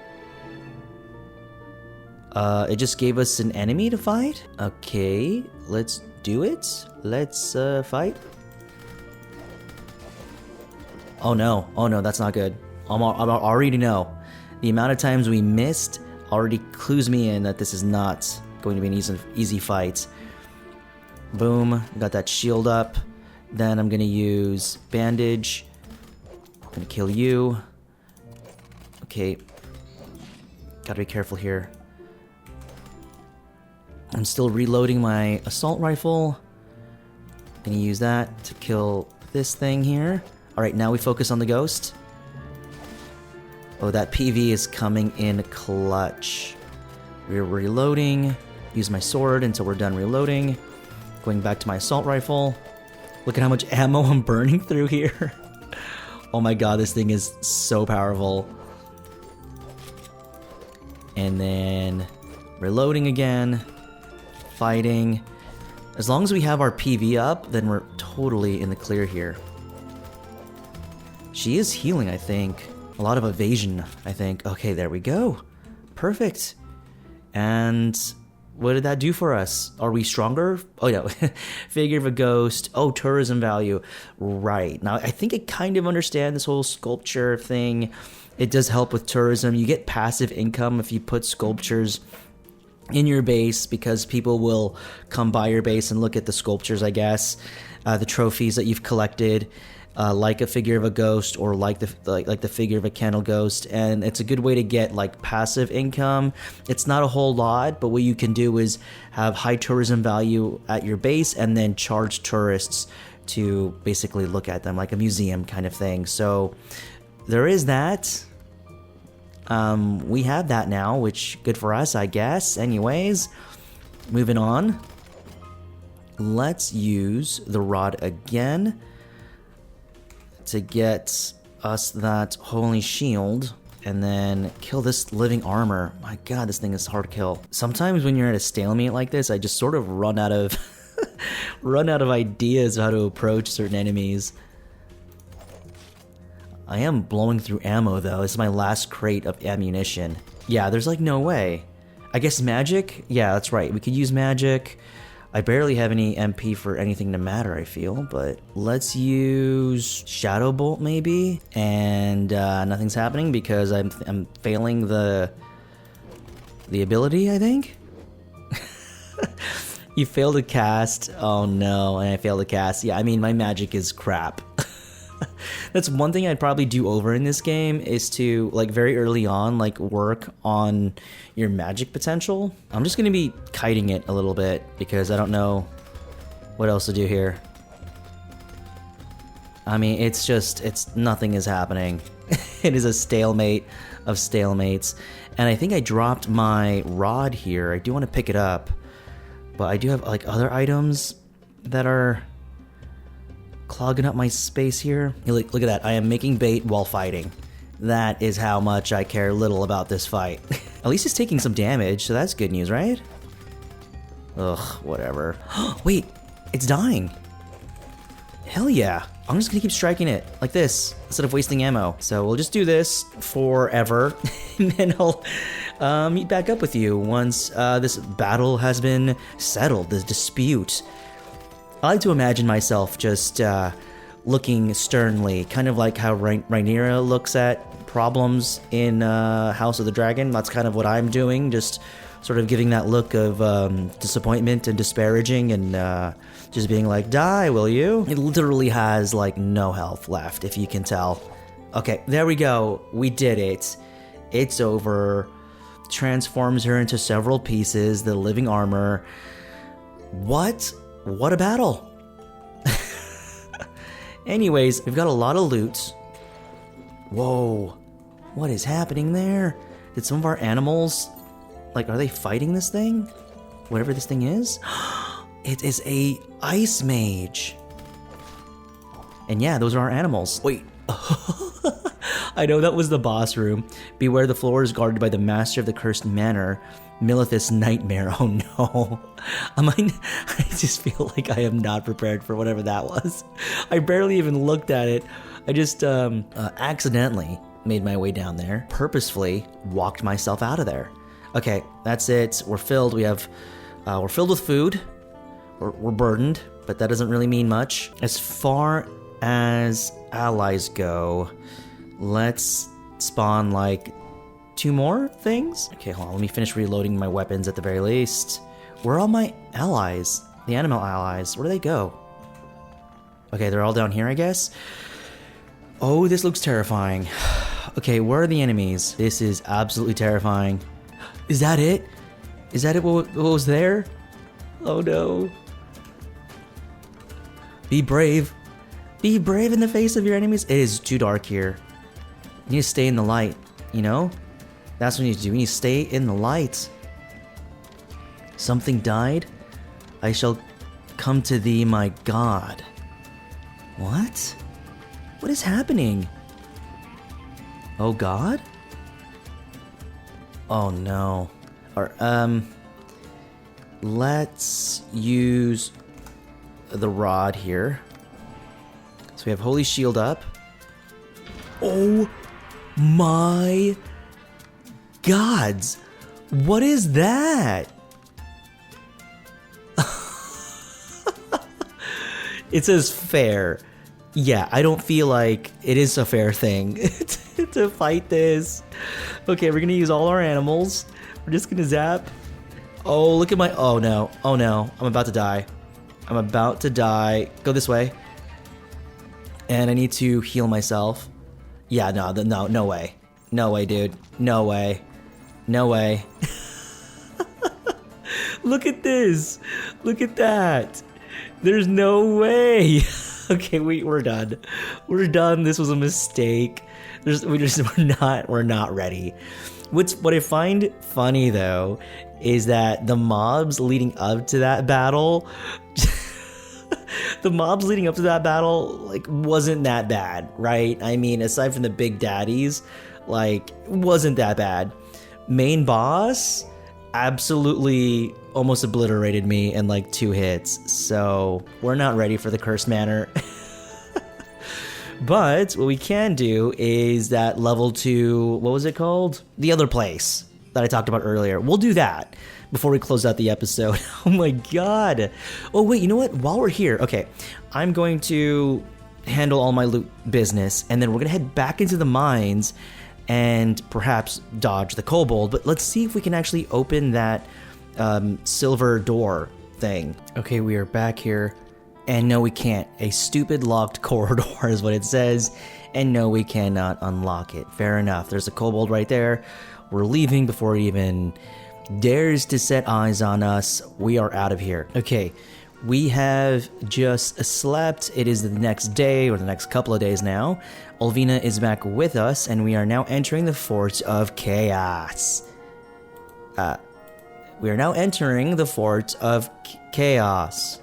It just gave us an enemy to fight? Okay, let's do it. Let's fight. Oh no, that's not good. I already know. The amount of times we missed already clues me in that this is not going to be an easy fight. Boom, got that shield up. Then I'm gonna use bandage. I'm gonna kill you. Okay, gotta be careful here. I'm still reloading my assault rifle. Gonna use that to kill this thing here. Alright, now we focus on the ghost. Oh, that PV is coming in clutch. We're reloading. Use my sword until we're done reloading. Going back to my assault rifle. Look at how much ammo I'm burning through here. Oh my god, this thing is so powerful. And then reloading again. Fighting. As long as we have our PV up, then we're totally in the clear here. She is healing, I think. A lot of evasion, I think. Okay, there we go. Perfect. And what did that do for us? Are we stronger? Oh, no. Figure of a ghost. Oh, tourism value. Right. Now, I think I kind of understand this whole sculpture thing. It does help with tourism. You get passive income if you put sculptures in your base because people will come by your base and look at the sculptures, I guess. The trophies that you've collected. Like a figure of a ghost or like the figure of a candle ghost, and it's a good way to get like passive income. It's not a whole lot, but what you can do is have high tourism value at your base and then charge tourists to basically look at them like a museum kind of thing. So there is that. We have that now, which good for us, I guess. Anyways, moving on. Let's use the rod again to get us that holy shield and then kill this living armor. My god, this thing is hard to kill. Sometimes when you're at a stalemate like this, I just sort of run out of ideas how to approach certain enemies. I am blowing through ammo though. This is my last crate of ammunition. Yeah, there's like no way. I guess magic? Yeah, that's right. We could use magic. I barely have any MP for anything to matter, I feel, but let's use Shadow Bolt maybe, and nothing's happening because I'm failing the ability, I think? You failed to cast. Oh no, and I failed to cast. Yeah, I mean, my magic is crap. That's one thing I'd probably do over in this game is to, like, very early on, like, work on your magic potential. I'm just gonna be kiting it a little bit because I don't know what else to do here. I mean, nothing is happening. It is a stalemate of stalemates. And I think I dropped my rod here. I do want to pick it up, but I do have, like, other items that are clogging up my space here. Look at that. I am making bait while fighting. That is how much I care little about this fight. At least it's taking some damage, so that's good news, right? Ugh, whatever. Wait, it's dying. Hell yeah. I'm just gonna keep striking it like this instead of wasting ammo. So we'll just do this forever, and then I'll meet back up with you once this battle has been settled, this dispute. I like to imagine myself just looking sternly, kind of like how Rhaenyra looks at problems in House of the Dragon. That's kind of what I'm doing, just sort of giving that look of disappointment and disparaging and just being like, die, will you? It literally has like no health left, if you can tell. Okay, there we go. We did it. It's over. Transforms her into several pieces, the living armor. What a battle. Anyways, we've got a lot of loot. Whoa, what is happening there? Did some of our animals, like, are they fighting this thing? Whatever this thing is? It is a ice mage. And yeah, those are our animals. Wait. I know that was the boss room. Beware, the floor is guarded by the master of the cursed manor, Milith's nightmare. Oh no. I just feel like I am not prepared for whatever that was. I barely even looked at it. I just accidentally made my way down there, purposefully walked myself out of there. Okay, that's it. We're filled. We're filled with food. We're burdened, but that doesn't really mean much. As far as allies go, let's spawn like 2 more things. Okay, hold on. Let me finish reloading my weapons at the very least. Where are all my allies? The animal allies. Where do they go? Okay, they're all down here, I guess. Oh, this looks terrifying. Okay, where are the enemies? This is absolutely terrifying. Is that it? Is that it? What was there? Oh no. Be brave. Be brave in the face of your enemies. It is too dark here. You need to stay in the light, you know? That's what you need to do. You need to stay in the light. Something died? I shall come to thee, my God. What? What is happening? Oh God? Oh no. Or, let's use the rod here. So we have Holy Shield up. Oh my gods. What is that? It says fair. Yeah, I don't feel like it is a fair thing to fight this. Okay, we're gonna use all our animals. We're just gonna zap. Oh, look at my... Oh no. Oh no. I'm about to die. I'm about to die. Go this way. And I need to heal myself. Yeah, no way. No way, dude. No way. No way. Look at this. Not that. There's no way. Okay, we're done. We're done. This was a mistake. We're not ready. What I find funny though is that the mobs leading up to that battle, like wasn't that bad, right? I mean, aside from the big daddies, like wasn't that bad. Main boss absolutely almost obliterated me in like 2 hits. So we're not ready for the Cursed Manor. But what we can do is that level 2, what was it called? The other place that I talked about earlier. We'll do that before we close out the episode. Oh my god. Oh wait, you know what? While we're here, okay, I'm going to handle all my loot business, and then we're gonna head back into the mines and perhaps dodge the kobold, but let's see if we can actually open that silver door thing. Okay, we are back here. And no, we can't. A stupid locked corridor is what it says. And no, we cannot unlock it. Fair enough. There's a kobold right there. We're leaving before he even dares to set eyes on us. We are out of here. Okay, we have just slept. It is the next day, or the next couple of days now. Ulvina is back with us, and we are now entering the Fort of Chaos. We are now entering the Fort of Chaos.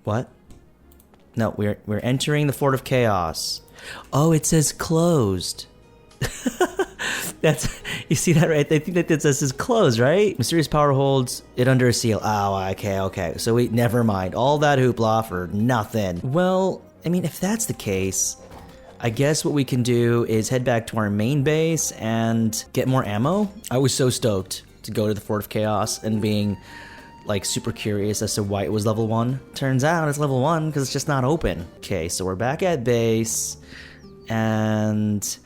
What? No, we're entering the Fort of Chaos. Oh, it says closed. That's, you see that, right? I think that it says closed, right? Mysterious power holds it under a seal. Oh, okay. So never mind. All that hoopla for nothing. Well, I mean, if that's the case, I guess what we can do is head back to our main base and get more ammo. I was so stoked to go to the Fort of Chaos and being like super curious as to why it was level 1. Turns out it's level 1 because it's just not open. Okay, so we're back at base, and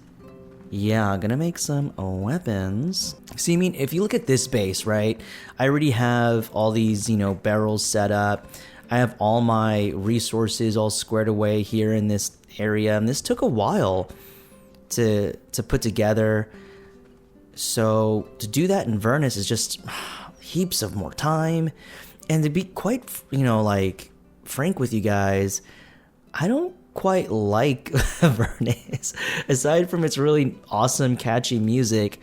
yeah, gonna make some weapons. See, I mean, if you look at this base, right, I already have all these, barrels set up. I have all my resources all squared away here in this area, and this took a while to put together. So to do that in Vernis is just heaps of more time. And to be quite, like frank with you guys, I don't quite like Vernis. Aside from its really awesome, catchy music,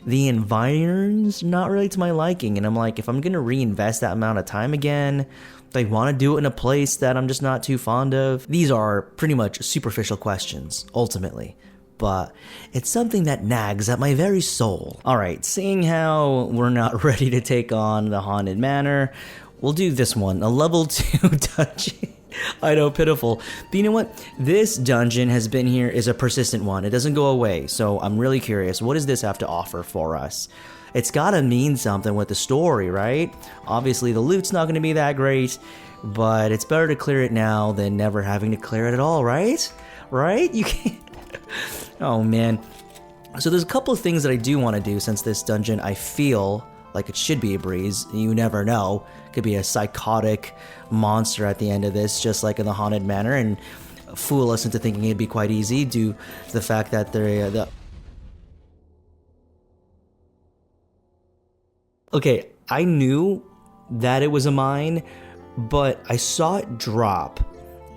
the environment's not really to my liking. And I'm like, if I'm gonna reinvest that amount of time again, I want to do it in a place that I'm just not too fond of. These are pretty much superficial questions, ultimately, but it's something that nags at my very soul. Alright, seeing how we're not ready to take on the Haunted Manor, we'll do this one, a level 2 dungeon. I know, pitiful. But you know what? This dungeon has been here, is a persistent one. It doesn't go away, so I'm really curious. What does this have to offer for us? It's gotta mean something with the story, right? Obviously, the loot's not gonna be that great, but it's better to clear it now than never having to clear it at all, right? Right? You can't... Oh, man. So there's a couple of things that I do want to do since this dungeon, I feel like it should be a breeze. You never know. Could be a psychotic monster at the end of this, just like in the Haunted Manor, and fool us into thinking it'd be quite easy due to the fact that they're... Okay, I knew that it was a mine, but I saw it drop,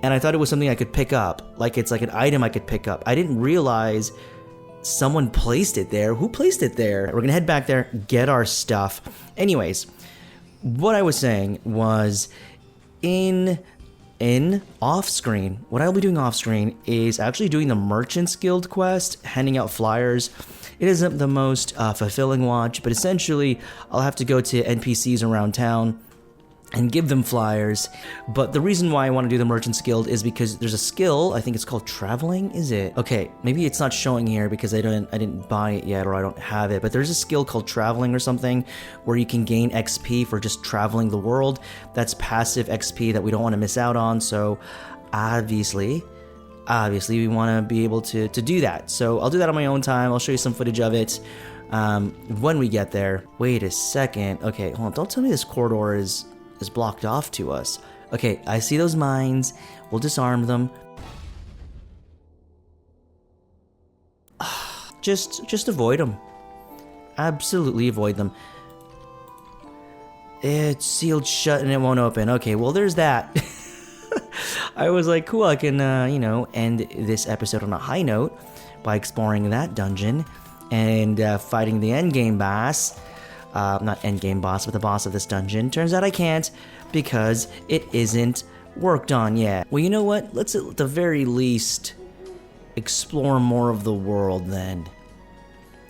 and I thought it was something I could pick up, like it's like an item I could pick up. I didn't realize someone placed it there. Who placed it there? We're gonna head back there, get our stuff. Anyways, what I was saying was in off screen, what I'll be doing off screen is actually doing the Merchants Guild quest, handing out flyers. It isn't the most fulfilling watch, but essentially I'll have to go to NPCs around town and give them flyers. But the reason why I want to do the Merchant's Guild is because there's a skill, I think it's called traveling, is it? Okay, maybe it's not showing here because I didn't buy it yet, or I don't have it, but there's a skill called traveling or something where you can gain XP for just traveling the world. That's passive XP that we don't want to miss out on, so obviously we want to be able to do that. So I'll do that on my own time. I'll show you some footage of it when we get there. Wait a second. Okay, hold on, don't tell me this corridor is blocked off to us. Okay, I see those mines. We'll disarm them. Just avoid them. Absolutely avoid them. It's sealed shut and it won't open. Okay, well there's that. I was like, cool, I can, end this episode on a high note by exploring that dungeon and fighting the endgame boss. Not endgame boss, but the boss of this dungeon. Turns out I can't because it isn't worked on yet. Well, you know what? Let's at the very least explore more of the world then.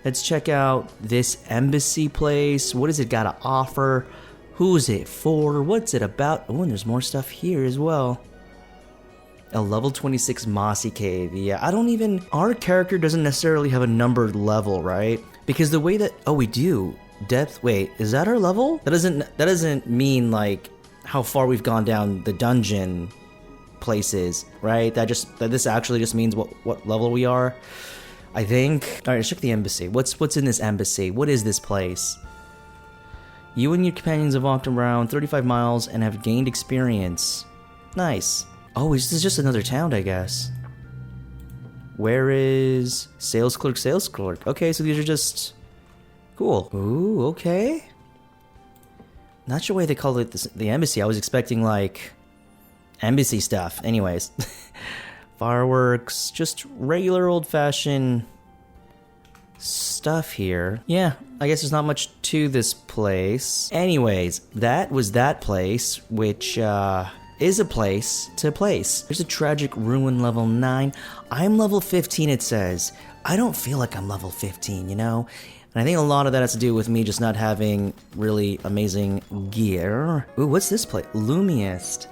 Let's check out this embassy place. What does it got to offer? Who's it for? What's it about? Oh, and there's more stuff here as well. A level 26 mossy cave. Yeah, our character doesn't necessarily have a numbered level, right? Because the way that, oh, we do. Depth, wait, is that our level? That doesn't mean like how far we've gone down the dungeon places, right? That this actually just means what level we are, I think. All right, let's check the embassy. What's in this embassy? What is this place? You and your companions have walked around 35 miles and have gained experience. Nice. Oh, this is just another town, I guess. Where is sales clerk? Sales clerk. Okay, so these are just cool. Ooh, okay. Not sure why they call it the embassy. I was expecting like embassy stuff. Anyways, fireworks, just regular old-fashioned stuff here. Yeah, I guess there's not much to this place. Anyways, that was that place, which is a place to place. There's a tragic ruin level 9. I'm level 15, it says. I don't feel like I'm level 15, you know? And I think a lot of that has to do with me just not having really amazing gear. Ooh, what's this place? Lumiest.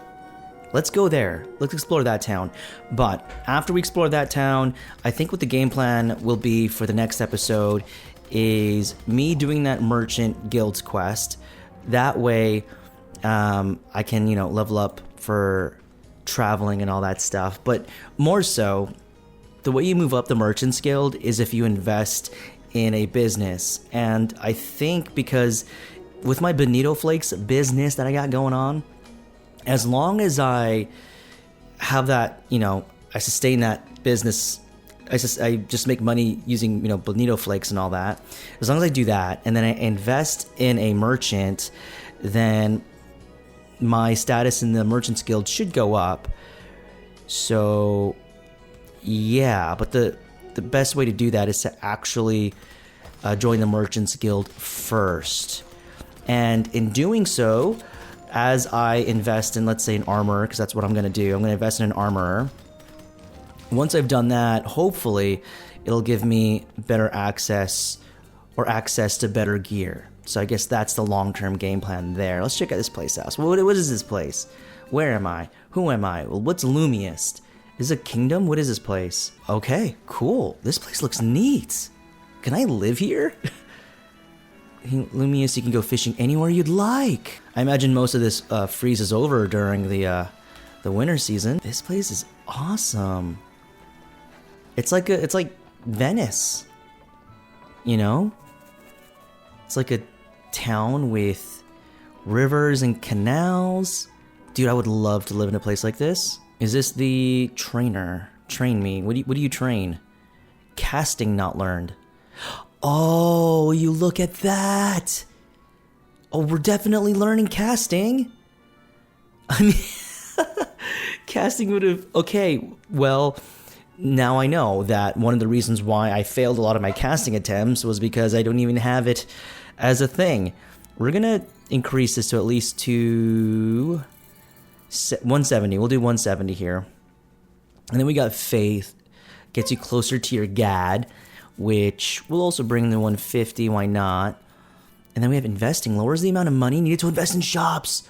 Let's go there. Let's explore that town. But after we explore that town, I think what the game plan will be for the next episode is me doing that Merchant Guild quest. That way, I can, level up for traveling and all that stuff. But more so, the way you move up the Merchant's Guild is if you invest in a business. And I think because with my Bonito Flakes business that I got going on, as long as I have that, I sustain that business, I just make money using, Bonito Flakes and all that. As long as I do that and then I invest in a merchant, then my status in the Merchant's Guild should go up. So yeah, but the best way to do that is to actually join the Merchant's Guild first. And in doing so, as I invest in, let's say, an armor, because that's what I'm going to do. I'm going to invest in an armorer. Once I've done that, hopefully, it'll give me better access to better gear. So I guess that's the long-term game plan there. Let's check out this place out. What is this place? Where am I? Who am I? Well, what's Lumiest? Is it a kingdom? What is this place? Okay, cool. This place looks neat. Can I live here? Lumiest, you can go fishing anywhere you'd like. I imagine most of this freezes over during the winter season. This place is awesome. It's like Venice. It's like a town with rivers and canals. Dude, I would love to live in a place like this. Is this the trainer? Train me. What do you train? Casting not learned. Oh, you look at that. Oh, we're definitely learning casting. I mean, casting would have... Okay, well, now I know that one of the reasons why I failed a lot of my casting attempts was because I don't even have it as a thing. We're going to increase this to at least 170. We'll do 170 here. And then we got Faith. Gets you closer to your Gad. which will also bring the 150, why not? And then we have investing, lowers the amount of money needed to invest in shops.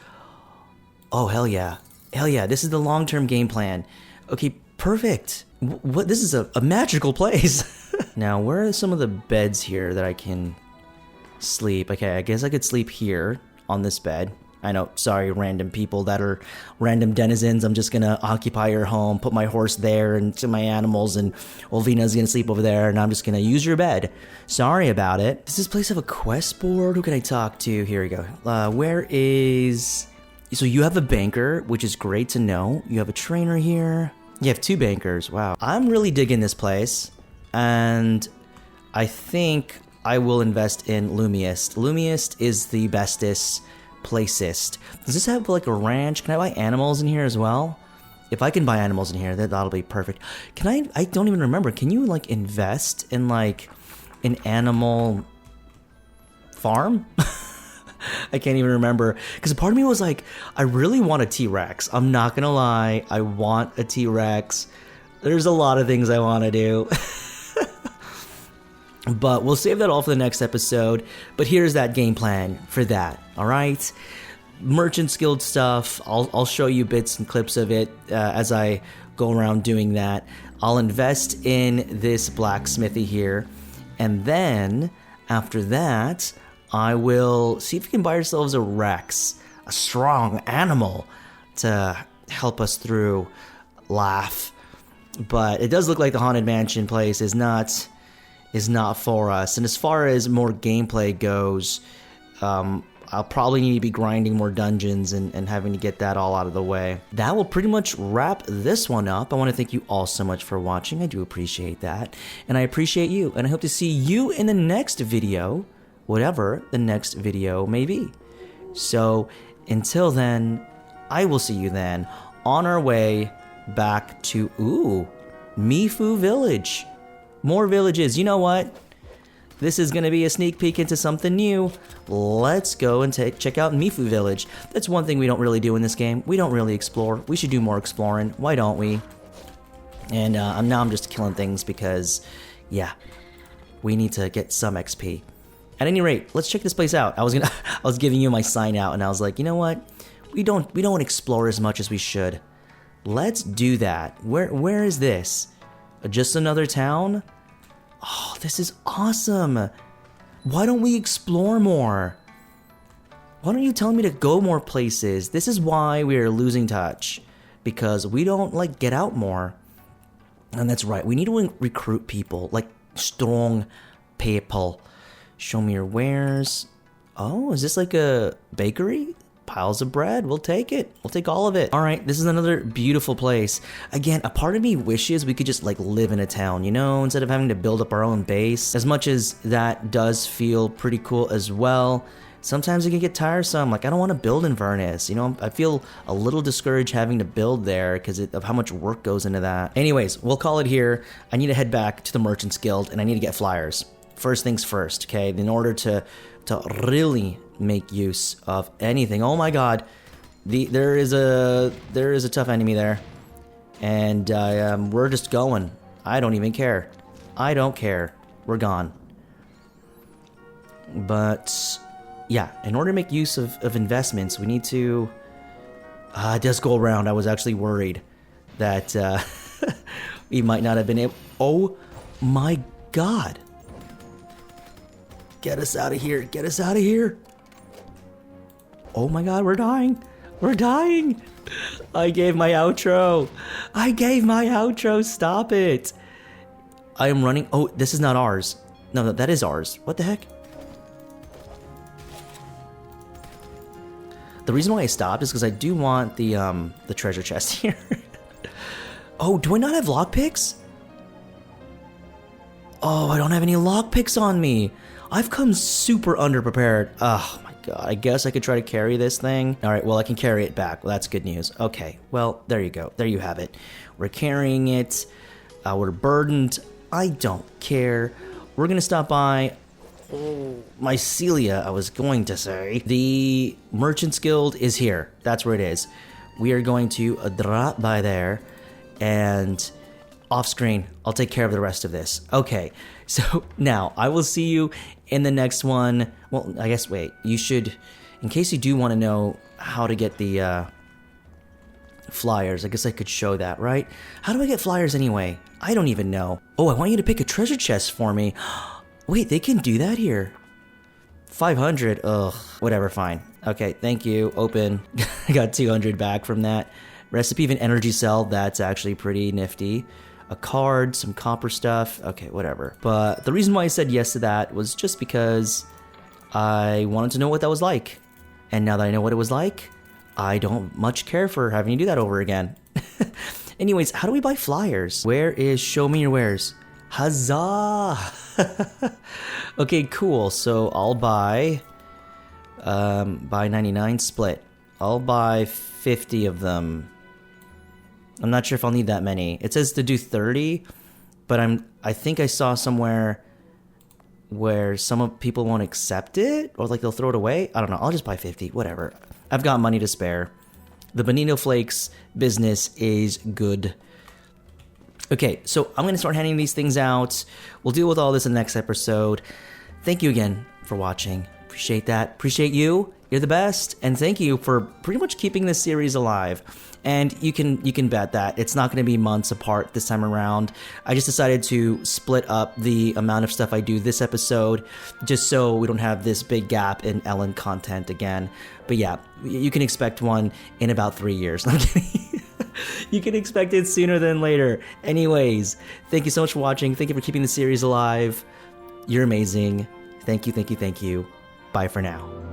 Oh, hell yeah. Hell yeah, this is the long-term game plan. Okay, perfect. What? This is a magical place. Now, where are some of the beds here that I can sleep? Okay, I guess I could sleep here on this bed. I know, sorry, random people that are random denizens. I'm just gonna occupy your home, put my horse there and to my animals, and Olvina's gonna sleep over there, and I'm just gonna use your bed. Sorry about it. Does this place have a quest board? Who can I talk to? Here we go. Where is... So you have a banker, which is great to know. You have a trainer here. You have 2 bankers. Wow. I'm really digging this place, and I think I will invest in Lumiest. Lumiest is the bestest placest. Does this have like a ranch? Can I buy animals in here as well? If I can buy animals in here, that'll be perfect. Can I don't even remember. Can you like invest in like an animal farm? I can't even remember. Because a part of me was like, I really want a T-Rex. I'm not gonna lie. I want a T-Rex. There's a lot of things I want to do. But we'll save that all for the next episode. But here's that game plan for that, all right? Merchant Guild stuff, I'll show you bits and clips of it as I go around doing that. I'll invest in this blacksmithy here. And then, after that, I will see if we can buy ourselves a Rex, a strong animal, to help us through life. But it does look like the Haunted Mansion place is not for us. And as far as more gameplay goes, I'll probably need to be grinding more dungeons and having to get that all out of the way. That will pretty much wrap this one up. I want to thank you all so much for watching. I do appreciate that. And I appreciate you. And I hope to see you in the next video, whatever the next video may be. So until then, I will see you then on our way back to, Mifu Village. More villages. You know what? This is going to be a sneak peek into something new. Let's go and check out Mifu Village. That's one thing we don't really do in this game. We don't really explore. We should do more exploring. Why don't we? And now I'm just killing things because, yeah, we need to get some XP. At any rate, let's check this place out. I was giving you my sign out, and I was like, you know what? We don't explore as much as we should. Let's do that. Where is this? Just another town? Oh, this is awesome. Why don't we explore more? Why don't you tell me to go more places? This is why we are losing touch. Because we don't, get out more. And that's right. We need to recruit people. Strong people. Show me your wares. Oh, is this like a bakery? Piles of bread. We'll take it. We'll take all of it. All right, this is another beautiful place. Again, a part of me wishes we could just live in a town, instead of having to build up our own base. As much as that does feel pretty cool as well, sometimes it can get tiresome. I don't want to build in Vernis. I feel a little discouraged having to build there because of how much work goes into that. Anyways, we'll call it here. I need to head back to the Merchants Guild and I need to get flyers. First things first, okay? In order to really make use of anything. Oh my god. There is a tough enemy there. And we're just going. I don't even care. I don't care. We're gone. But yeah, in order to make use of investments, we need to it does go around. I was actually worried that we might not have been able. Oh my god. Get us out of here. Get us out of here. Oh my god, we're dying. We're dying. I gave my outro. I gave my outro. Stop it. I am running. Oh, this is not ours. No, that is ours. What the heck? The reason why I stopped is because I do want the treasure chest here. Oh, do I not have lockpicks? Oh, I don't have any lockpicks on me. I've come super underprepared. Oh my god, I guess I could try to carry this thing. Alright, well I can carry it back. Well, that's good news. Okay, well, there you go. There you have it. We're carrying it. We're burdened. I don't care. We're gonna stop by Mycelia, I was going to say. The Merchants Guild is here. That's where it is. We are going to drop by there and off screen. I'll take care of the rest of this. Okay, so now I will see you in the next one. Well, I guess, wait, you should, in case you do want to know how to get the flyers, I guess I could show that, right? How do I get flyers anyway? I don't even know. Oh, I want you to pick a treasure chest for me. Wait, they can do that here. 500, ugh, whatever, fine. Okay, thank you, open. I got 200 back from that. Recipe of an energy cell, that's actually pretty nifty. A card, some copper stuff, okay, whatever. But the reason why I said yes to that was just because I wanted to know what that was like. And now that I know what it was like, I don't much care for having to do that over again. Anyways, how do we buy flyers? Where is show me your wares? Huzzah! Okay, cool. So I'll buy 99 split. I'll buy 50 of them. I'm not sure if I'll need that many. It says to do 30, but I think I saw somewhere where people won't accept it, or like they'll throw it away. I don't know. I'll just buy 50. Whatever. I've got money to spare. The Bonito Flakes business is good. Okay, so I'm going to start handing these things out. We'll deal with all this in the next episode. Thank you again for watching. Appreciate that. Appreciate you. You're the best. And thank you for pretty much keeping this series alive. And you can bet that it's not going to be months apart this time around. I just decided to split up the amount of stuff I do this episode just so we don't have this big gap in Elin content again. But yeah, you can expect one in about 3 years. I'm kidding. You can expect it sooner than later. Anyways, thank you so much for watching. Thank you for keeping the series alive. You're amazing. Thank you, thank you, thank you. Bye for now.